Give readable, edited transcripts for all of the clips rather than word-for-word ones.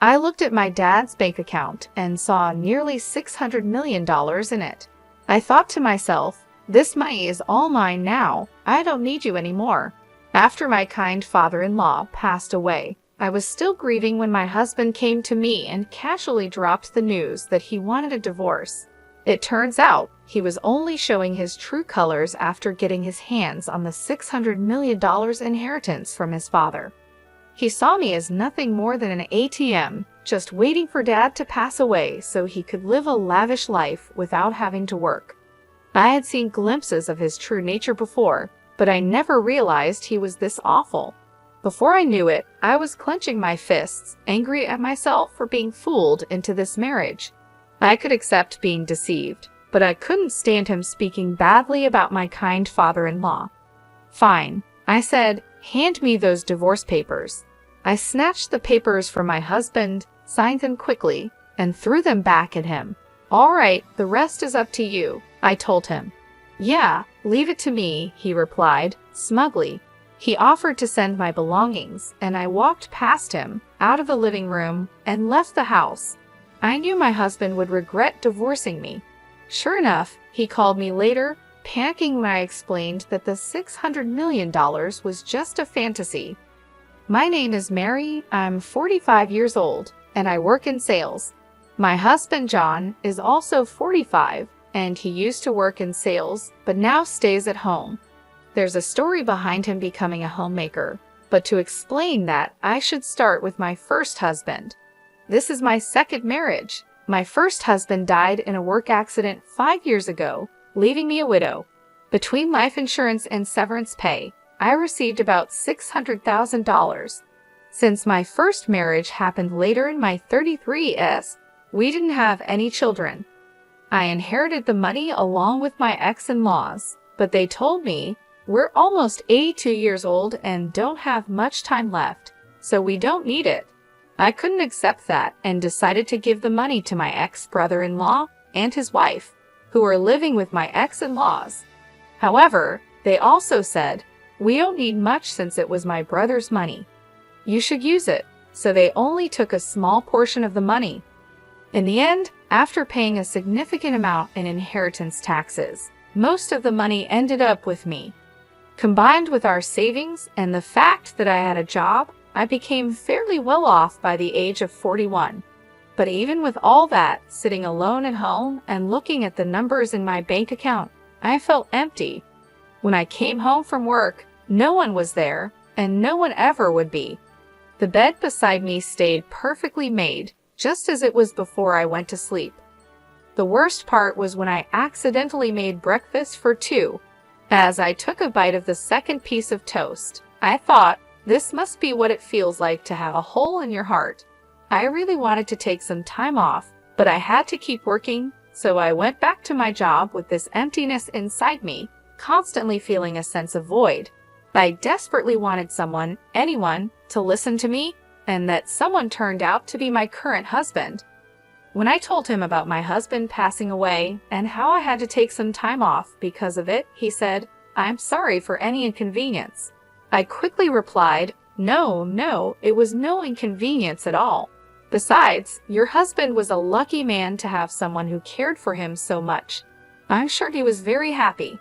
I looked at my dad's bank account and saw nearly $600 million in it. I thought to myself, this money is all mine now. I don't need you anymore. After my kind father-in-law passed away, I was still grieving when my husband came to me and casually dropped the news that he wanted a divorce. It turns out he was only showing his true colors after getting his hands on the $600 million inheritance from his father. He saw me as nothing more than an ATM, just waiting for Dad to pass away so he could live a lavish life without having to work. I had seen glimpses of his true nature before, but I never realized he was this awful. Before I knew it, I was clenching my fists, angry at myself for being fooled into this marriage. I could accept being deceived, but I couldn't stand him speaking badly about my kind father-in-law. Fine, I said, hand me those divorce papers. I snatched the papers from my husband, signed them quickly, and threw them back at him. All right, the rest is up to you, I told him. Yeah, leave it to me, he replied, smugly. He offered to send my belongings, and I walked past him, out of the living room, and left the house. I knew my husband would regret divorcing me. Sure enough, he called me later, panicking when I explained that the $600 million was just a fantasy. My name is Mary, I'm 45 years old, and I work in sales. My husband John is also 45, and he used to work in sales, but now stays at home. There's a story behind him becoming a homemaker, but to explain that, I should start with my first husband. This is my second marriage. My first husband died in a work accident 5 years ago, leaving me a widow. Between life insurance and severance pay, I received about $600,000. Since my first marriage happened later in my 33s, we didn't have any children. I inherited the money along with my ex-in-laws, but they told me, we're almost 82 years old and don't have much time left, so we don't need it. I couldn't accept that and decided to give the money to my ex-brother-in-law and his wife, who were living with my ex-in-laws. However, they also said, we don't need much since it was my brother's money. You should use it, so they only took a small portion of the money. In the end, after paying a significant amount in inheritance taxes, most of the money ended up with me. Combined with our savings and the fact that I had a job, I became fairly well off by the age of 41. But even with all that, sitting alone at home and looking at the numbers in my bank account, I felt empty. When I came home from work, no one was there, and no one ever would be. The bed beside me stayed perfectly made, just as it was before I went to sleep. The worst part was when I accidentally made breakfast for two. As I took a bite of the second piece of toast, I thought, this must be what it feels like to have a hole in your heart. I really wanted to take some time off, but I had to keep working, so I went back to my job with this emptiness inside me, constantly feeling a sense of void. I desperately wanted someone, anyone, to listen to me, and that someone turned out to be my current husband. When I told him about my husband passing away and how I had to take some time off because of it, he said, I'm sorry for any inconvenience. I quickly replied, No, it was no inconvenience at all. Besides, your husband was a lucky man to have someone who cared for him so much. I'm sure he was very happy.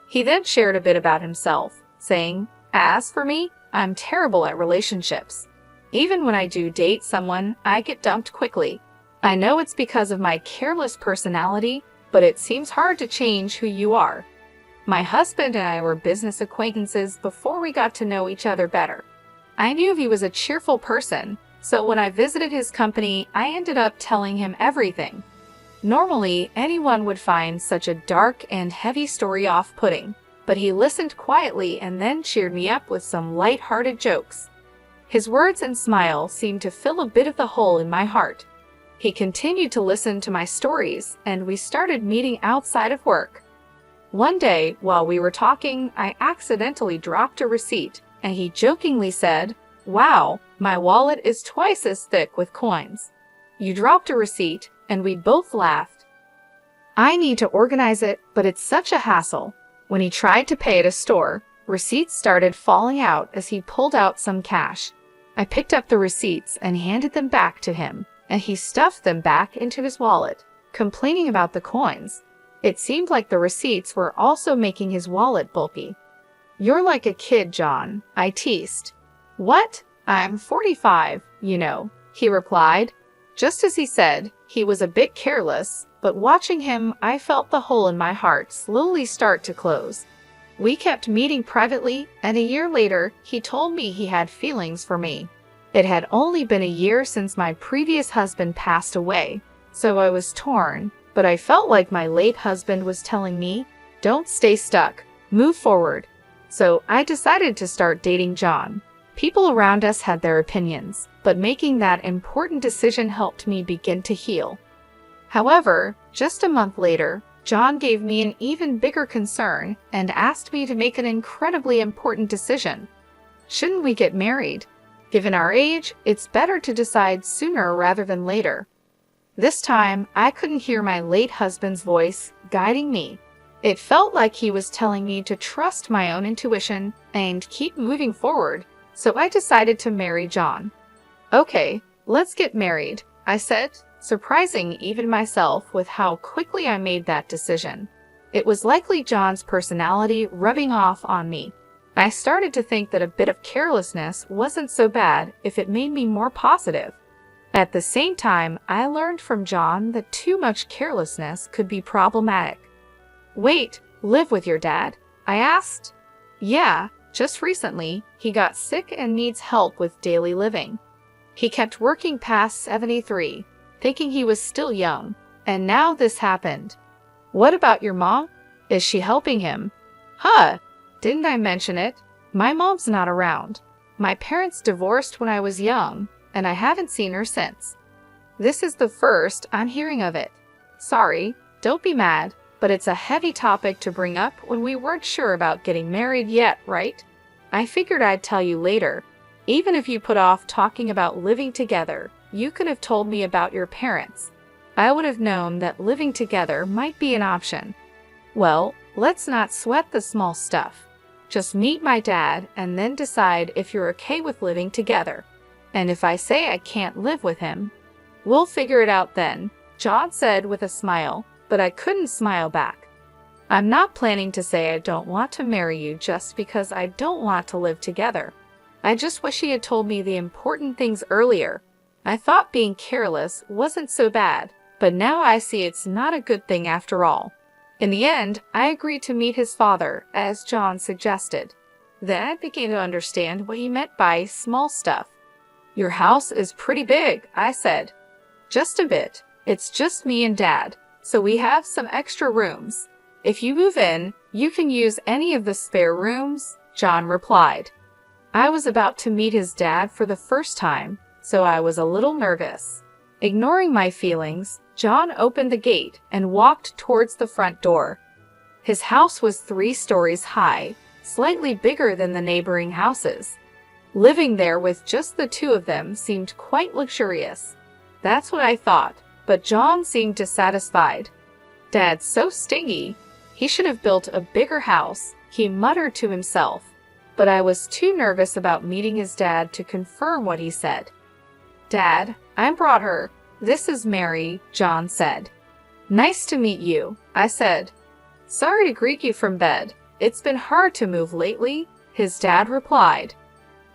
He then shared a bit about himself, saying, as for me, I'm terrible at relationships. Even when I do date someone, I get dumped quickly. I know it's because of my careless personality, but it seems hard to change who you are. My husband and I were business acquaintances before we got to know each other better. I knew he was a cheerful person, so when I visited his company, I ended up telling him everything. Normally, anyone would find such a dark and heavy story off-putting, but he listened quietly and then cheered me up with some light-hearted jokes. His words and smile seemed to fill a bit of the hole in my heart. He continued to listen to my stories, and we started meeting outside of work. One day, while we were talking, I accidentally dropped a receipt, and he jokingly said, Wow, my wallet is twice as thick with coins. You dropped a receipt, and we both laughed. I need to organize it, but it's such a hassle. When he tried to pay at a store, receipts started falling out as he pulled out some cash. I picked up the receipts and handed them back to him, and he stuffed them back into his wallet, complaining about the coins. It seemed like the receipts were also making his wallet bulky. "You're like a kid, John," I teased. "What? I'm 45, you know," he replied. Just as he said, he was a bit careless, but watching him, I felt the hole in my heart slowly start to close. We kept meeting privately, and a year later, he told me he had feelings for me. It had only been a year since my previous husband passed away, so I was torn, but I felt like my late husband was telling me, "Don't stay stuck, move forward." So I decided to start dating John. People around us had their opinions, but making that important decision helped me begin to heal. However, just a month later, John gave me an even bigger concern and asked me to make an incredibly important decision. Shouldn't we get married? Given our age, it's better to decide sooner rather than later. This time, I couldn't hear my late husband's voice guiding me. It felt like he was telling me to trust my own intuition and keep moving forward, so I decided to marry John. "Okay, let's get married," I said, surprising even myself with how quickly I made that decision. It was likely John's personality rubbing off on me. I started to think that a bit of carelessness wasn't so bad if it made me more positive. At the same time, I learned from John that too much carelessness could be problematic. "Wait, live with your dad?" I asked. "Yeah, just recently, he got sick and needs help with daily living. He kept working past 73, thinking he was still young, and now this happened." "What about your mom? Is she helping him?" "Huh, didn't I mention it? My mom's not around. My parents divorced when I was young, and I haven't seen her since. This is the first I'm hearing of it. Sorry, don't be mad, but it's a heavy topic to bring up when we weren't sure about getting married yet, right? I figured I'd tell you later. Even if you put off talking about living together, you could have told me about your parents. I would have known that living together might be an option." "Well, let's not sweat the small stuff. Just meet my dad and then decide if you're okay with living together. And if I say I can't live with him, we'll figure it out then," John said with a smile, but I couldn't smile back. "I'm not planning to say I don't want to marry you just because I don't want to live together. I just wish he had told me the important things earlier. I thought being careless wasn't so bad, but now I see it's not a good thing after all." In the end, I agreed to meet his father, as John suggested. Then I began to understand what he meant by small stuff. "Your house is pretty big," I said. "Just a bit. It's just me and Dad, so we have some extra rooms. If you move in, you can use any of the spare rooms," John replied. I was about to meet his dad for the first time, so I was a little nervous. Ignoring my feelings, John opened the gate and walked towards the front door. His house was 3 stories high, slightly bigger than the neighboring houses. Living there with just the 2 of them seemed quite luxurious. That's what I thought, but John seemed dissatisfied. "Dad's so stingy. He should have built a bigger house," he muttered to himself. But I was too nervous about meeting his dad to confirm what he said. "Dad, I brought her. This is Mary," John said. "Nice to meet you," I said. "Sorry to greet you from bed. It's been hard to move lately," his dad replied.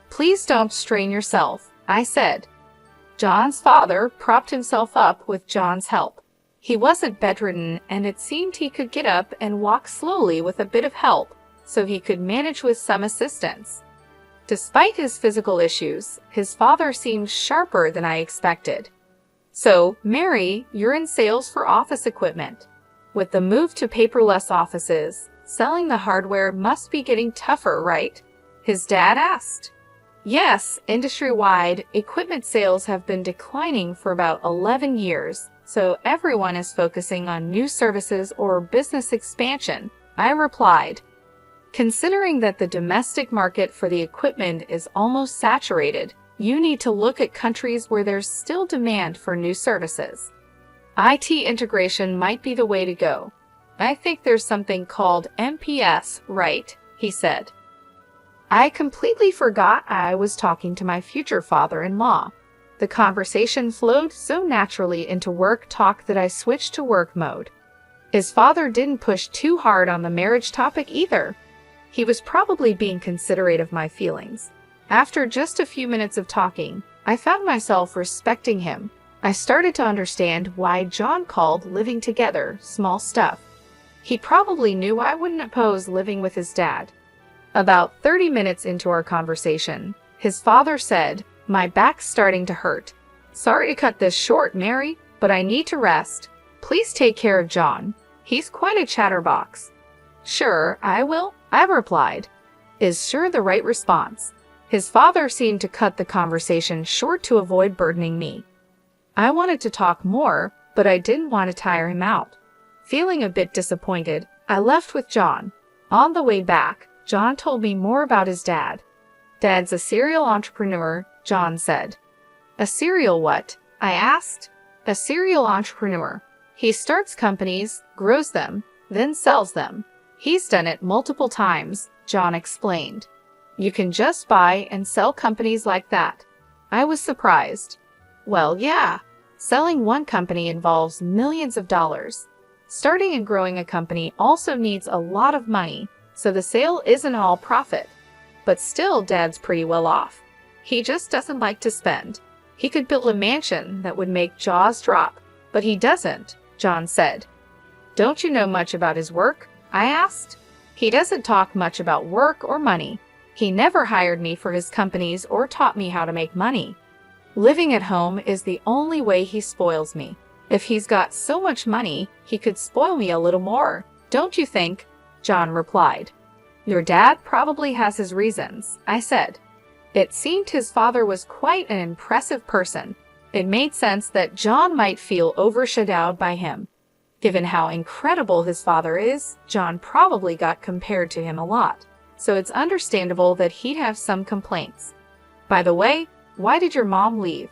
"Please don't strain yourself," I said. John's father propped himself up with John's help. He wasn't bedridden, and it seemed he could get up and walk slowly with a bit of help, so he could manage with some assistance. Despite his physical issues, his father seemed sharper than I expected. "So, Mary, you're in sales for office equipment. With the move to paperless offices, selling the hardware must be getting tougher, right?" his dad asked. "Yes, industry-wide, equipment sales have been declining for about 11 years, so everyone is focusing on new services or business expansion," I replied. "Considering that the domestic market for the equipment is almost saturated, you need to look at countries where there's still demand for new services. IT integration might be the way to go. I think there's something called MPS, right?" he said. I completely forgot I was talking to my future father-in-law. The conversation flowed so naturally into work talk that I switched to work mode. His father didn't push too hard on the marriage topic either. He was probably being considerate of my feelings. After just a few minutes of talking, I found myself respecting him. I started to understand why John called living together small stuff. He probably knew I wouldn't oppose living with his dad. About 30 minutes into our conversation, his father said, "My back's starting to hurt. Sorry to cut this short, Mary, but I need to rest. Please take care of John. He's quite a chatterbox." "Sure, I will," I replied. Is sure the right response. His father seemed to cut the conversation short to avoid burdening me. I wanted to talk more, but I didn't want to tire him out. Feeling a bit disappointed, I left with John. On the way back, John told me more about his dad. "Dad's a serial entrepreneur," John said. "A serial what?" I asked. "A serial entrepreneur. He starts companies, grows them, then sells them. He's done it multiple times," John explained. "You can just buy and sell companies like that?" I was surprised. "Well, yeah. Selling one company involves millions of dollars. Starting and growing a company also needs a lot of money, so the sale isn't all profit. But still, Dad's pretty well off. He just doesn't like to spend. He could build a mansion that would make jaws drop, but he doesn't," John said. "Don't you know much about his work?" I asked. "He doesn't talk much about work or money. He never hired me for his companies or taught me how to make money. Living at home is the only way he spoils me. If he's got so much money, he could spoil me a little more, don't you think?" John replied. "Your dad probably has his reasons," I said. It seemed his father was quite an impressive person. It made sense that John might feel overshadowed by him. Given how incredible his father is, John probably got compared to him a lot, so it's understandable that he'd have some complaints. "By the way, why did your mom leave?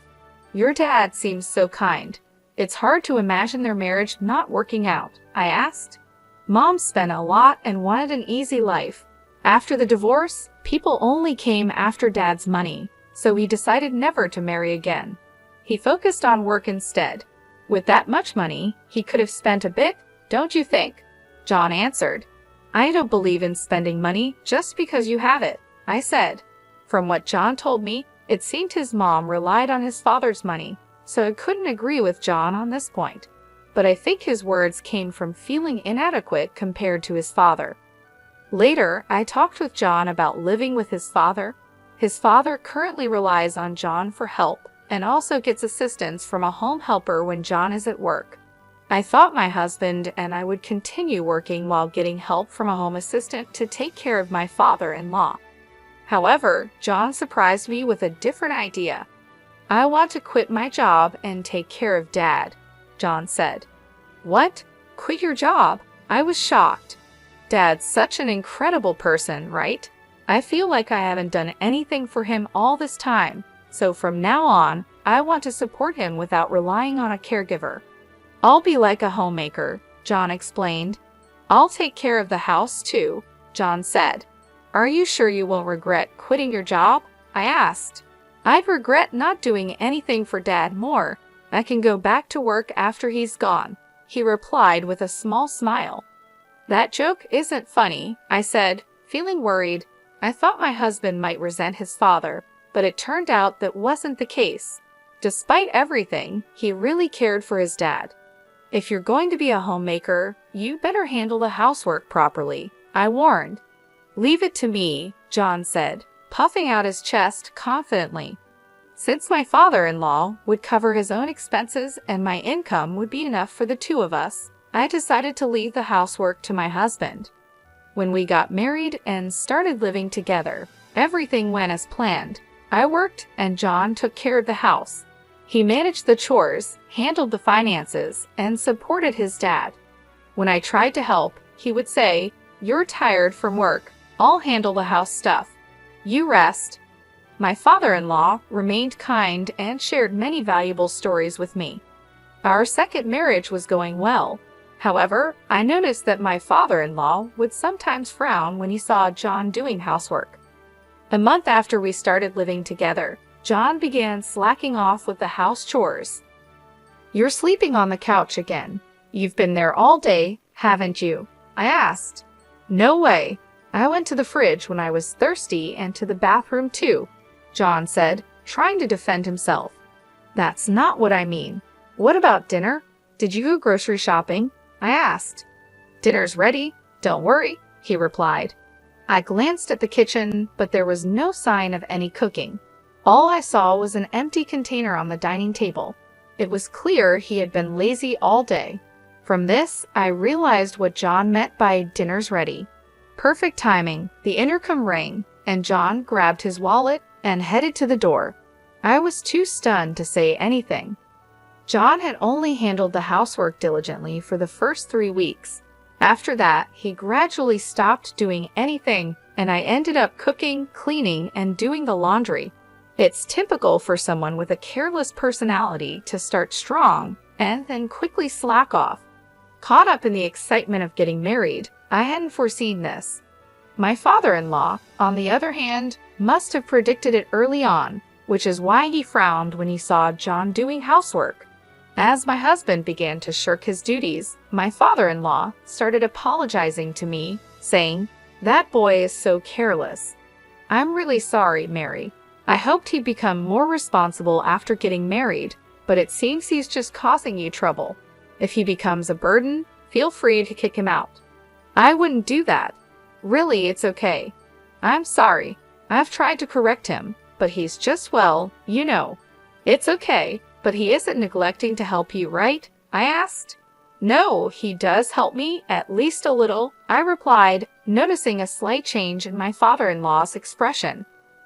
Your dad seems so kind. It's hard to imagine their marriage not working out," I asked. "Mom spent a lot and wanted an easy life. After the divorce, people only came after Dad's money, so he decided never to marry again. He focused on work instead. With that much money, he could have spent a bit, don't you think?" John answered. "I don't believe in spending money just because you have it," I said. From what John told me, it seemed his mom relied on his father's money, so I couldn't agree with John on this point. But I think his words came from feeling inadequate compared to his father. Later, I talked with John about living with his father. His father currently relies on John for help and also gets assistance from a home helper when John is at work. I thought my husband and I would continue working while getting help from a home assistant to take care of my father-in-law. However, John surprised me with a different idea. "I want to quit my job and take care of Dad," John said. "What? Quit your job?" I was shocked. "Dad's such an incredible person, right? I feel like I haven't done anything for him all this time, so from now on, I want to support him without relying on a caregiver. I'll be like a homemaker," John explained. "I'll take care of the house too," John said. "Are you sure you won't regret quitting your job?" I asked. "I'd regret not doing anything for Dad more. I can go back to work after he's gone," he replied with a small smile. "That joke isn't funny," I said, feeling worried. I thought my husband might resent his father, but it turned out that wasn't the case. Despite everything, he really cared for his dad. "If you're going to be a homemaker, you better handle the housework properly," I warned. "Leave it to me," John said, puffing out his chest confidently. Since my father-in-law would cover his own expenses and my income would be enough for the two of us, I decided to leave the housework to my husband. When we got married and started living together, everything went as planned. I worked and John took care of the house. He managed the chores, handled the finances, and supported his dad. When I tried to help, he would say, "You're tired from work. I'll handle the house stuff. You rest." My father-in-law remained kind and shared many valuable stories with me. Our second marriage was going well. However, I noticed that my father-in-law would sometimes frown when he saw John doing housework. A month after we started living together, John began slacking off with the house chores. "You're sleeping on the couch again. You've been there all day, haven't you?" I asked. "No way. I went to the fridge when I was thirsty and to the bathroom too," John said, trying to defend himself. "That's not what I mean. What about dinner? Did you go grocery shopping?" I asked. "Dinner's ready. Don't worry," he replied. I glanced at the kitchen, but there was no sign of any cooking. All I saw was an empty container on the dining table. It was clear he had been lazy all day. From this, I realized what John meant by "dinner's ready." Perfect timing. The intercom rang, and John grabbed his wallet and headed to the door. I was too stunned to say anything. John had only handled the housework diligently for the first 3 weeks. After that, he gradually stopped doing anything, and I ended up cooking, cleaning, and doing the laundry. It's typical for someone with a careless personality to start strong and then quickly slack off. Caught up in the excitement of getting married, I hadn't foreseen this. My father-in-law, on the other hand, must have predicted it early on, which is why he frowned when he saw John doing housework. As my husband began to shirk his duties, my father-in-law started apologizing to me, saying, "That boy is so careless." "I'm really sorry, Mary. I hoped he'd become more responsible after getting married, but it seems he's just causing you trouble. If he becomes a burden, feel free to kick him out." "I wouldn't do that. Really, it's okay. I'm sorry. I've tried to correct him, but he's just, well, you know." "It's okay. But he isn't neglecting to help you, right?" I asked. "No, he does help me, at least a little," I replied, noticing a slight change in my father-in-law's expression.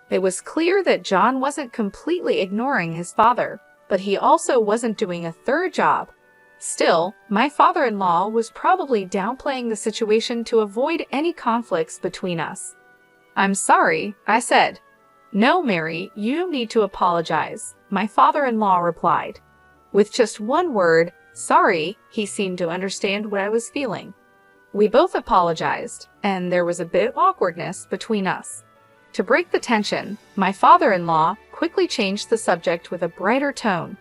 It was clear that John wasn't completely ignoring his father, but he also wasn't doing a third job. Still, my father-in-law was probably downplaying the situation to avoid any conflicts between us. "I'm sorry," I said. "No, Mary, you don't need to apologize," my father-in-law replied. With just one word, "sorry," he seemed to understand what I was feeling. We both apologized, and there was a bit of awkwardness between us. To break the tension, my father-in-law quickly changed the subject with a brighter tone.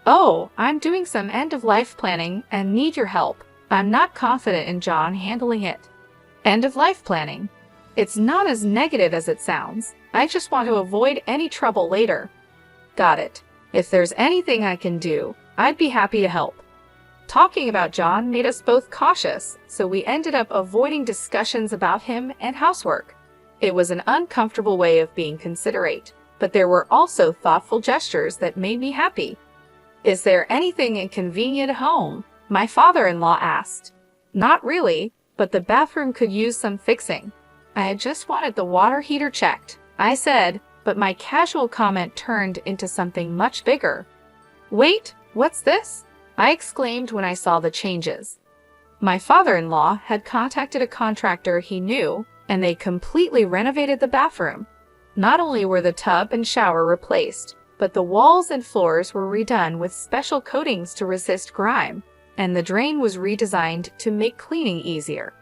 "Oh, I'm doing some end-of-life planning and need your help. I'm not confident in John handling it." "End-of-life planning? It's not as negative as it sounds. I just want to avoid any trouble later." "Got it. If there's anything I can do, I'd be happy to help." Talking about John made us both cautious, so we ended up avoiding discussions about him and housework. It was an uncomfortable way of being considerate, but there were also thoughtful gestures that made me happy. "Is there anything inconvenient at home?" my father-in-law asked. "Not really, but the bathroom could use some fixing. I had just wanted the water heater checked," I said, but my casual comment turned into something much bigger. "Wait, what's this?" I exclaimed when I saw the changes. My father-in-law had contacted a contractor he knew, and they completely renovated the bathroom. Not only were the tub and shower replaced, but the walls and floors were redone with special coatings to resist grime, and the drain was redesigned to make cleaning easier.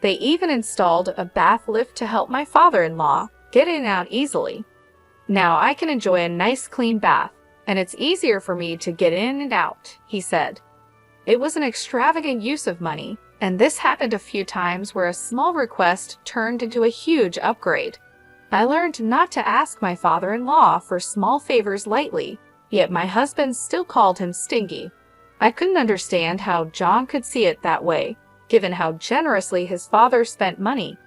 They even installed a bath lift to help my father-in-law get in and out easily. "Now I can enjoy a nice clean bath, and it's easier for me to get in and out," he said. It was an extravagant use of money, and this happened a few times where a small request turned into a huge upgrade. I learned not to ask my father-in-law for small favors lightly, yet my husband still called him stingy. I couldn't understand how John could see it that way, given how generously his father spent money.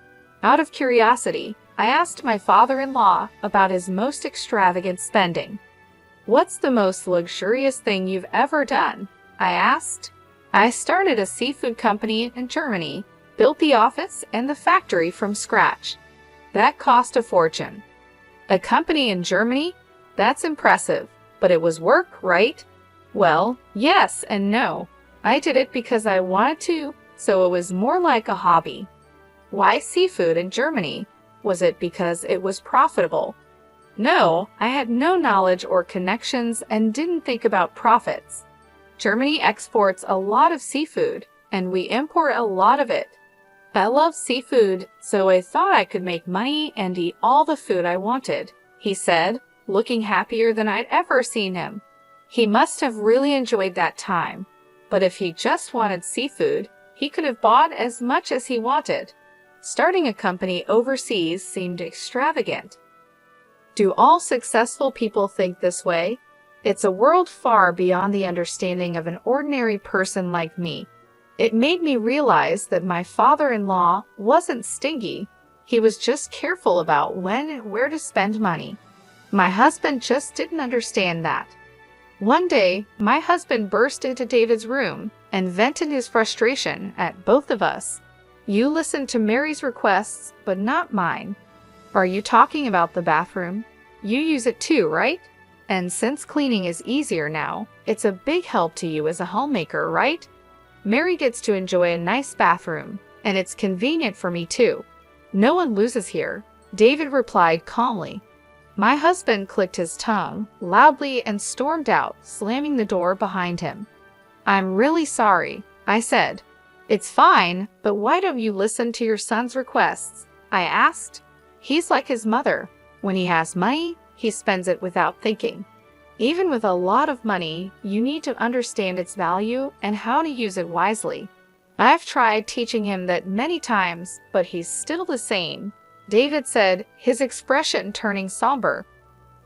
Out of curiosity, I asked my father-in-law about his most extravagant spending. "What's the most luxurious thing you've ever done?" I asked. "I started a seafood company in Germany, built the office and the factory from scratch. That cost a fortune." "A company in Germany? That's impressive, but it was work, right?" "Well, yes and no. I did it because I wanted to, so it was more like a hobby." "Why seafood in Germany? Was it because it was profitable?" "No, I had no knowledge or connections and didn't think about profits. Germany exports a lot of seafood, and we import a lot of it." I love seafood, so I thought I could make money and eat all the food I wanted, he said, looking happier than I'd ever seen him. He must have really enjoyed that time, but if he just wanted seafood, he could have bought as much as he wanted. Starting a company overseas seemed extravagant. Do all successful people think this way? It's a world far beyond the understanding of an ordinary person like me. It made me realize that my father-in-law wasn't stingy. He was just careful about when and where to spend money. My husband just didn't understand that. One day, my husband burst into David's room and vented his frustration at both of us. You listened to Mary's requests, but not mine. Are you talking about the bathroom? You use it too, right? And since cleaning is easier now, it's a big help to you as a homemaker, right? Mary gets to enjoy a nice bathroom, and it's convenient for me too. No one loses here, David replied calmly. My husband clicked his tongue loudly and stormed out, slamming the door behind him. I'm really sorry, I said. It's fine, but why don't you listen to your son's requests? I asked. He's like his mother. When he has money, he spends it without thinking. Even with a lot of money, you need to understand its value and how to use it wisely. I've tried teaching him that many times, but he's still the same, David said, his expression turning somber.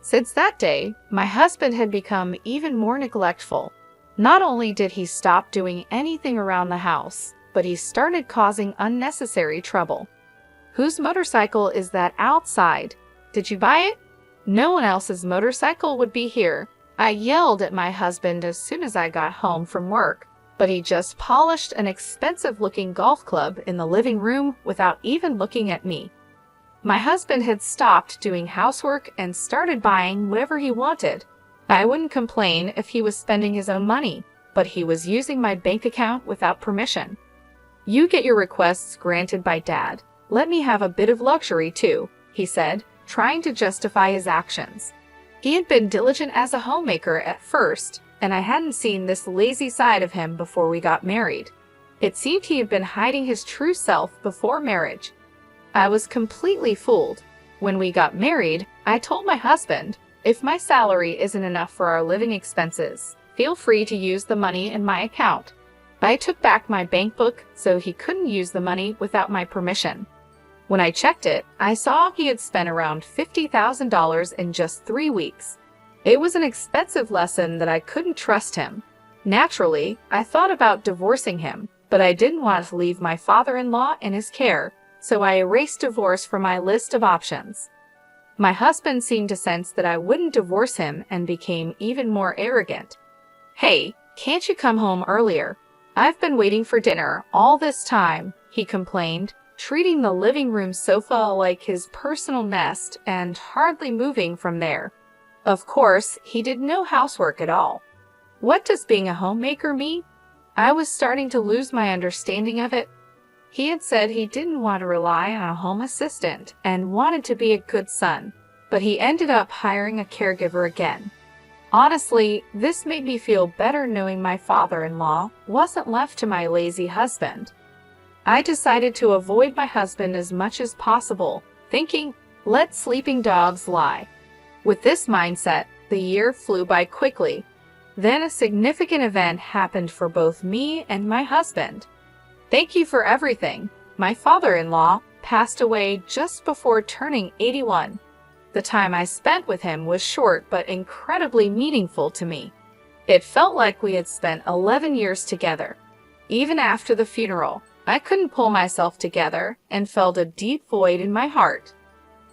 Since that day, my husband had become even more neglectful. Not only did he stop doing anything around the house, but he started causing unnecessary trouble. Whose motorcycle is that outside? Did you buy it? No one else's motorcycle would be here. I yelled at my husband as soon as I got home from work, but he just polished an expensive-looking golf club in the living room without even looking at me. My husband had stopped doing housework and started buying whatever he wanted. I wouldn't complain if he was spending his own money, but he was using my bank account without permission. You get your requests granted by Dad. Let me have a bit of luxury too, he said, trying to justify his actions. He had been diligent as a homemaker at first, and I hadn't seen this lazy side of him before we got married. It seemed he had been hiding his true self before marriage. I was completely fooled. When we got married, I told my husband, if my salary isn't enough for our living expenses, feel free to use the money in my account. I took back my bank book so he couldn't use the money without my permission. When I checked it, I saw he had spent around $50,000 in just 3 weeks. It was an expensive lesson that I couldn't trust him. Naturally, I thought about divorcing him, but I didn't want to leave my father-in-law in his care, so I erased divorce from my list of options. My husband seemed to sense that I wouldn't divorce him and became even more arrogant. Hey, can't you come home earlier? I've been waiting for dinner all this time, he complained, treating the living room sofa like his personal nest and hardly moving from there. Of course, he did no housework at all. What does being a homemaker mean? I was starting to lose my understanding of it. He had said he didn't want to rely on a home assistant and wanted to be a good son, but he ended up hiring a caregiver again. Honestly, this made me feel better knowing my father-in-law wasn't left to my lazy husband. I decided to avoid my husband as much as possible, thinking, let sleeping dogs lie. With this mindset, the year flew by quickly. Then a significant event happened for both me and my husband. Thank you for everything. My father-in-law passed away just before turning 81. The time I spent with him was short but incredibly meaningful to me. It felt like we had spent 11 years together. Even after the funeral, I couldn't pull myself together and felt a deep void in my heart.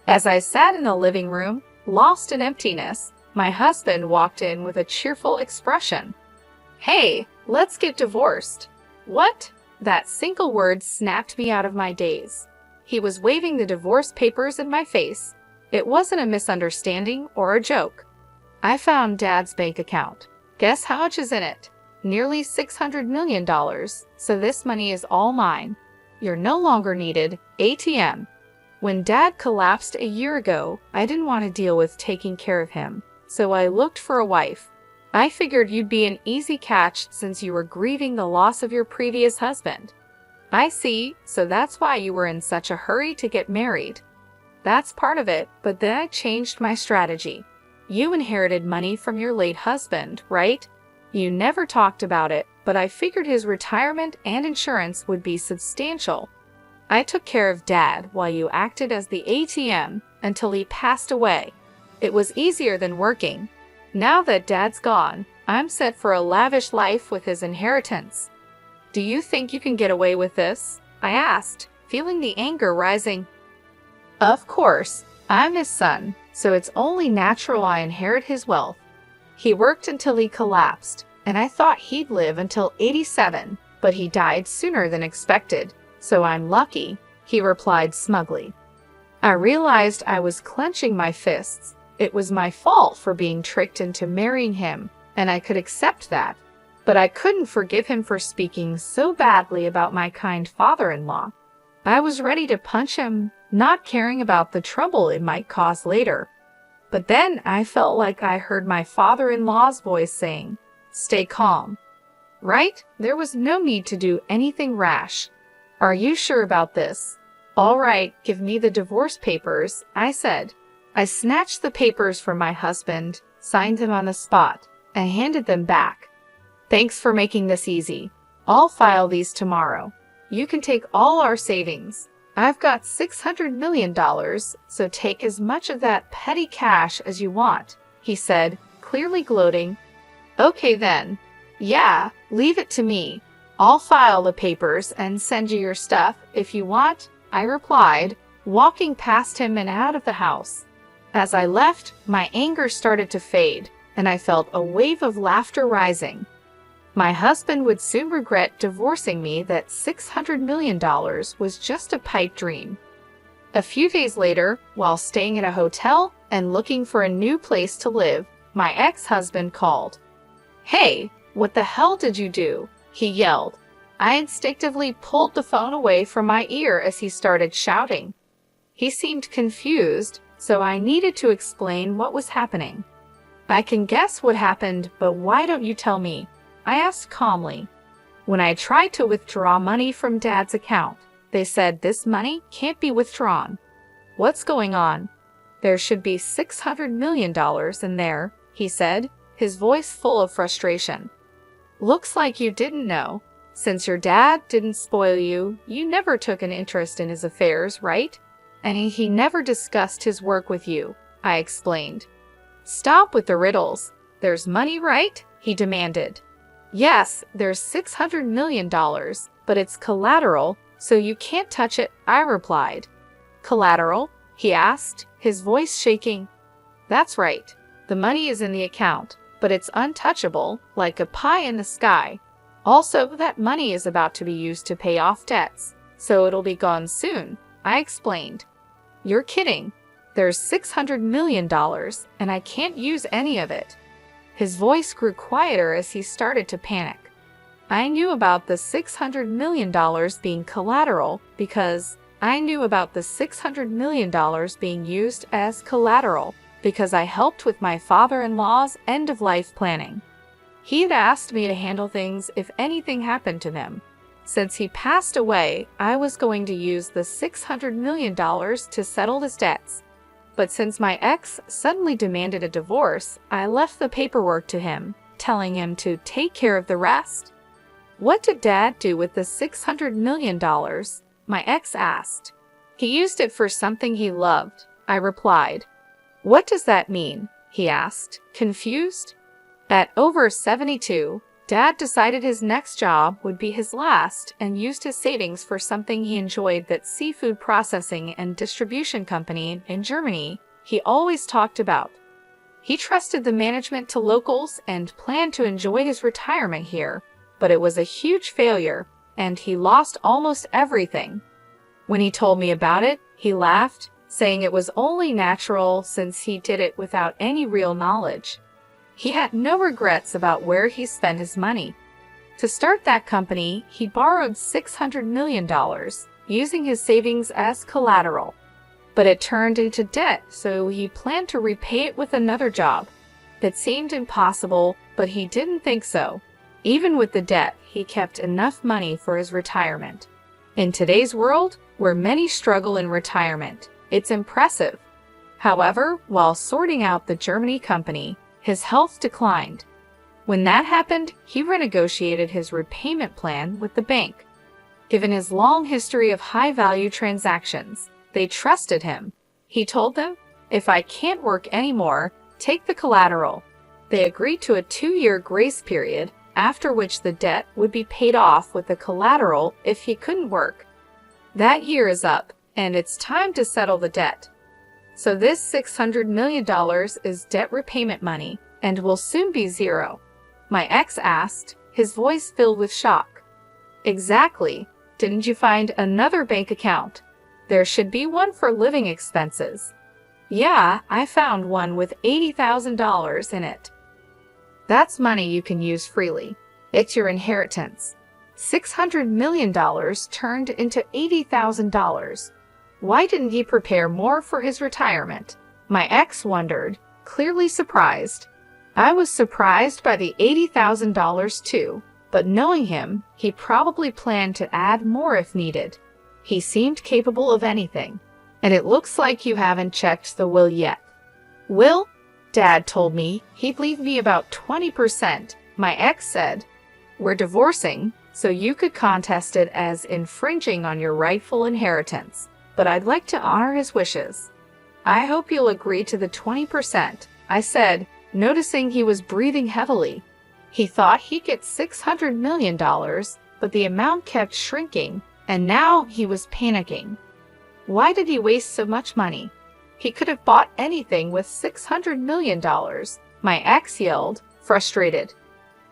As I sat in the living room, lost in emptiness, my husband walked in with a cheerful expression. Hey, let's get divorced. What? That single word snapped me out of my daze. He was waving the divorce papers in my face. It wasn't a misunderstanding or a joke. I found Dad's bank account. Guess how much is in it? Nearly $600 million, so this money is all mine. You're no longer needed, ATM. When Dad collapsed a year ago, I didn't want to deal with taking care of him, so I looked for a wife. I figured you'd be an easy catch since you were grieving the loss of your previous husband. I see, so that's why you were in such a hurry to get married. That's part of it, but then I changed my strategy. You inherited money from your late husband, right? You never talked about it, but I figured his retirement and insurance would be substantial. I took care of Dad while you acted as the ATM until he passed away. It was easier than working. Now that Dad's gone, I'm set for a lavish life with his inheritance. Do you think you can get away with this? I asked, feeling the anger rising. Of course, I'm his son, so it's only natural I inherit his wealth. He worked until he collapsed, and I thought he'd live until 87, but he died sooner than expected, so I'm lucky, he replied smugly. I realized I was clenching my fists. It was my fault for being tricked into marrying him, and I could accept that. But I couldn't forgive him for speaking so badly about my kind father-in-law. I was ready to punch him, not caring about the trouble it might cause later. But then I felt like I heard my father-in-law's voice saying, "Stay calm." Right? There was no need to do anything rash. Are you sure about this? All right, give me the divorce papers, I said. I snatched the papers from my husband, signed them on the spot, and handed them back. Thanks for making this easy. I'll file these tomorrow. You can take all our savings. I've got $600 million, so take as much of that petty cash as you want, he said, clearly gloating. Okay then. Yeah, leave it to me. I'll file the papers and send you your stuff if you want, I replied, walking past him and out of the house. As I left, my anger started to fade, and I felt a wave of laughter rising. My husband would soon regret divorcing me. That $600 million was just a pipe dream. A few days later, while staying at a hotel and looking for a new place to live, my ex-husband called. Hey, what the hell did you do? He yelled. I instinctively pulled the phone away from my ear as he started shouting. He seemed confused, so I needed to explain what was happening. I can guess what happened, but why don't you tell me? I asked calmly. When I tried to withdraw money from Dad's account, they said this money can't be withdrawn. What's going on? There should be $600 million in there, he said, his voice full of frustration. Looks like you didn't know. Since your dad didn't spoil you, you never took an interest in his affairs, right? And he never discussed his work with you, I explained. Stop with the riddles. There's money, right? He demanded. Yes, there's $600 million, but it's collateral, so you can't touch it, I replied. Collateral? He asked, his voice shaking. That's right. The money is in the account, but it's untouchable, like a pie in the sky. Also, that money is about to be used to pay off debts, so it'll be gone soon, I explained. You're kidding. There's $600 million, and I can't use any of it. His voice grew quieter as he started to panic. I knew about the $600 million being collateral because I helped with my father-in-law's end-of-life planning. He had asked me to handle things if anything happened to them. Since he passed away, I was going to use the $600 million to settle his debts. But since my ex suddenly demanded a divorce, I left the paperwork to him, telling him to take care of the rest. What did Dad do with the $600 million? My ex asked. He used it for something he loved, I replied. What does that mean? He asked, confused. At over 72, Dad decided his next job would be his last and used his savings for something he enjoyed, that seafood processing and distribution company in Germany he always talked about. He trusted the management to locals and planned to enjoy his retirement here, but it was a huge failure, and he lost almost everything. When he told me about it, he laughed, saying it was only natural since he did it without any real knowledge. He had no regrets about where he spent his money. To start that company, he borrowed $600 million, using his savings as collateral. But it turned into debt, so he planned to repay it with another job. It seemed impossible, but he didn't think so. Even with the debt, he kept enough money for his retirement. In today's world, where many struggle in retirement, it's impressive. However, while sorting out the Germany company, his health declined. When that happened, he renegotiated his repayment plan with the bank. Given his long history of high-value transactions, they trusted him. He told them, "If I can't work anymore, take the collateral." They agreed to a 2-year grace period, after which the debt would be paid off with the collateral if he couldn't work. That year is up, and it's time to settle the debt. So this $600 million is debt repayment money, and will soon be zero. My ex asked, his voice filled with shock. Exactly. Didn't you find another bank account? There should be one for living expenses. Yeah, I found one with $80,000 in it. That's money you can use freely. It's your inheritance. $600 million turned into $80,000. Why didn't he prepare more for his retirement? My ex wondered, clearly surprised. I was surprised by the $80,000 too, but knowing him, he probably planned to add more if needed. He seemed capable of anything. And it looks like you haven't checked the will yet. Will? Dad told me he'd leave me about 20%. My ex said, "We're divorcing, so you could contest it as infringing on your rightful inheritance, but I'd like to honor his wishes." "I hope you'll agree to the 20%, I said, noticing he was breathing heavily. He thought he'd get $600 million, but the amount kept shrinking, and now he was panicking. Why did he waste so much money? He could have bought anything with $600 million, my ex yelled, frustrated.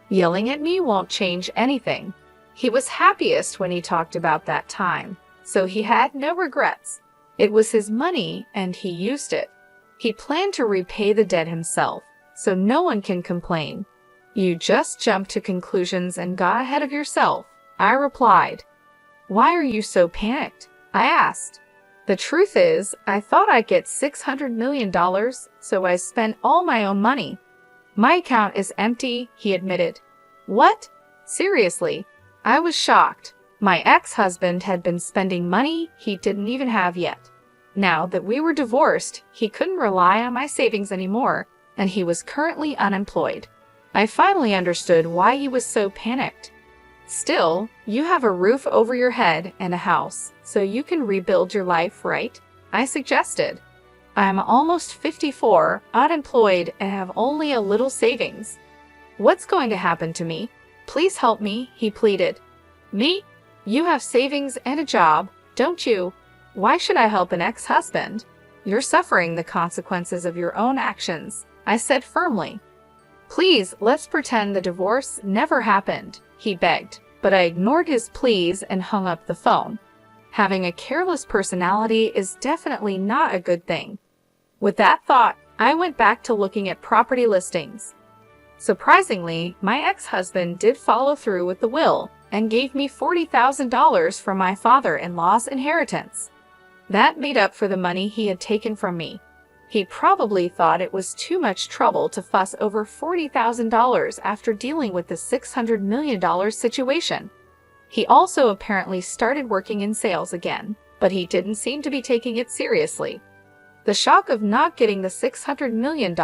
Yelling at me won't change anything. He was happiest when he talked about that time, so he had no regrets. It was his money, and he used it. He planned to repay the debt himself, so no one can complain. You just jumped to conclusions and got ahead of yourself, I replied. Why are you so panicked? I asked. The truth is, I thought I'd get $600 million, so I spent all my own money. My account is empty, he admitted. What? Seriously? I was shocked. My ex-husband had been spending money he didn't even have yet. Now that we were divorced, he couldn't rely on my savings anymore, and he was currently unemployed. I finally understood why he was so panicked. Still, you have a roof over your head and a house, so you can rebuild your life, right? I suggested. I'm almost 54, unemployed, and have only a little savings. What's going to happen to me? Please help me, he pleaded. Me? You have savings and a job, don't you? Why should I help an ex-husband? You're suffering the consequences of your own actions, I said firmly. Please, let's pretend the divorce never happened, he begged, but I ignored his pleas and hung up the phone. Having a careless personality is definitely not a good thing. With that thought, I went back to looking at property listings. Surprisingly, my ex-husband did follow through with the will and gave me $40,000 from my father-in-law's inheritance. That made up for the money he had taken from me. He probably thought it was too much trouble to fuss over $40,000 after dealing with the $600 million situation. He also apparently started working in sales again, but he didn't seem to be taking it seriously. The shock of not getting the $600 million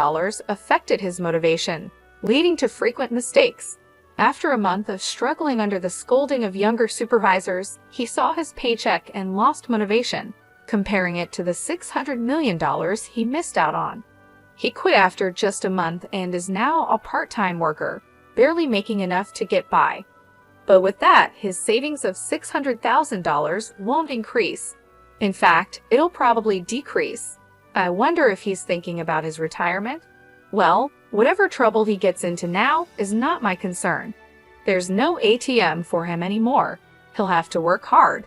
affected his motivation, leading to frequent mistakes. After a month of struggling under the scolding of younger supervisors, he saw his paycheck and lost motivation, comparing it to the $600 million he missed out on. He quit after just a month and is now a part-time worker, barely making enough to get by. But with that, his savings of $600,000 won't increase. In fact, it'll probably decrease. I wonder if he's thinking about his retirement? Well, whatever trouble he gets into now is not my concern. There's no ATM for him anymore. He'll have to work hard.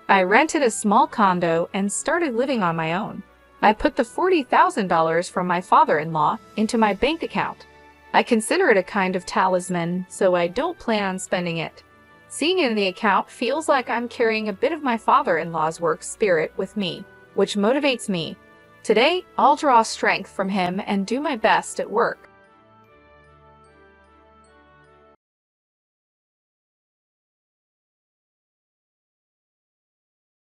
I rented a small condo and started living on my own. I put the $40,000 from my father-in-law into my bank account. I consider it a kind of talisman, so I don't plan on spending it. Seeing it in the account feels like I'm carrying a bit of my father-in-law's work spirit with me, which motivates me. Today, I'll draw strength from him and do my best at work.